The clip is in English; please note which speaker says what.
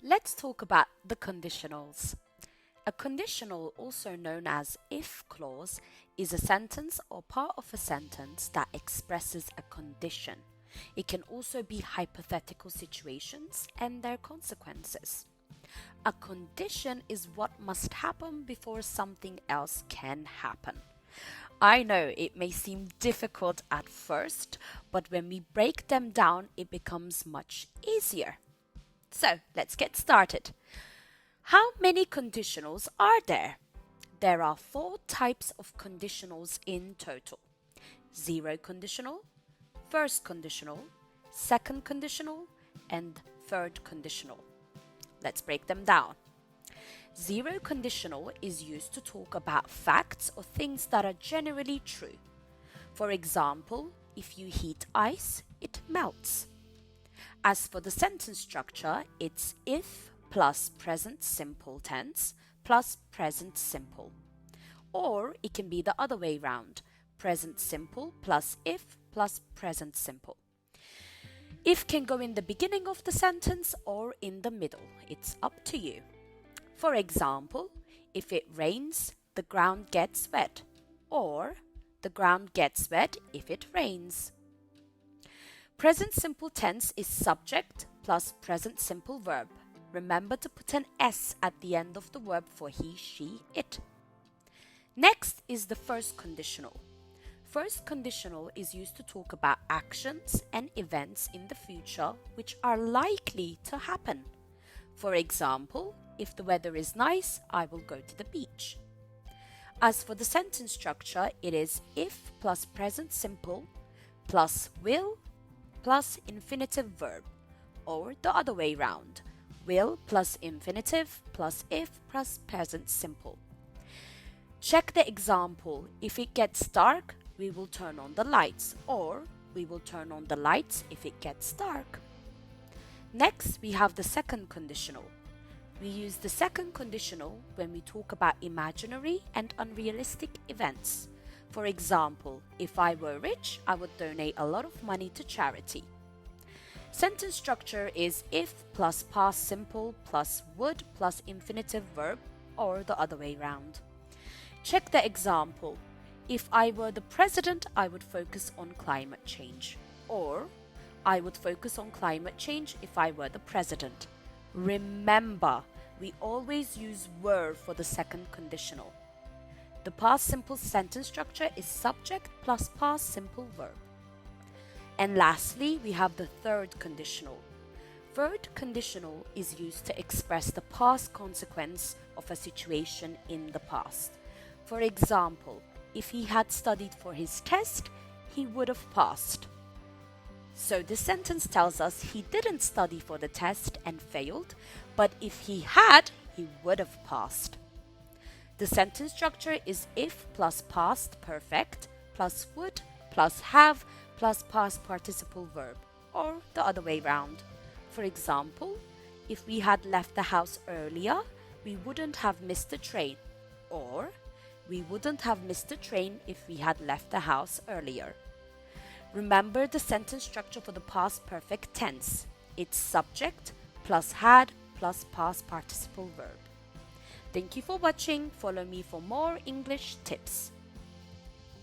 Speaker 1: Let's talk about the conditionals. A conditional, also known as if clause, is a sentence or part of a sentence that expresses a condition. It can also be hypothetical situations and their consequences. A condition is what must happen before something else can happen. I know it may seem difficult at first, but when we break them down, it becomes much easier. So let's get started. How many conditionals are there? There are 4 types of conditionals in total. Zero conditional, first conditional, second conditional, and third conditional. Let's break them down. Zero conditional is used to talk about facts or things that are generally true. For example, if you heat ice, it melts. As for the sentence structure, it's if plus present simple tense plus present simple. Or it can be the other way round, present simple plus if plus present simple. If can go in the beginning of the sentence or in the middle. It's up to you. For example, if it rains, the ground gets wet. Or the ground gets wet if it rains. Present simple tense is subject plus present simple verb. Remember to put an S at the end of the verb for he, she, it. Next is the first conditional. First conditional is used to talk about actions and events in the future which are likely to happen. For example, if the weather is nice, I will go to the beach. As for the sentence structure, it is if plus present simple plus will plus infinitive verb, or the other way round, will plus infinitive plus if plus present simple. Check the example. If it gets dark, we will turn on the lights, or we will turn on the lights if it gets dark. Next, we have the second conditional. We use the second conditional when we talk about imaginary and unrealistic events. For example, if I were rich, I would donate a lot of money to charity. Sentence structure is if plus past simple plus would plus infinitive verb, or the other way round. Check the example. If I were the president, I would focus on climate change. Or, I would focus on climate change if I were the president. Remember, we always use were for the second conditional. The past simple sentence structure is subject plus past simple verb. And lastly, we have the third conditional. Third conditional is used to express the past consequence of a situation in the past. For example, if he had studied for his test, he would have passed. So this sentence tells us he didn't study for the test and failed, but if he had, he would have passed. The sentence structure is if plus past perfect plus would plus have plus past participle verb, or the other way round. For example, if we had left the house earlier, we wouldn't have missed the train, or we wouldn't have missed the train if we had left the house earlier. Remember the sentence structure for the past perfect tense. It's subject plus had plus past participle verb. Thank you for watching. Follow me for more English tips.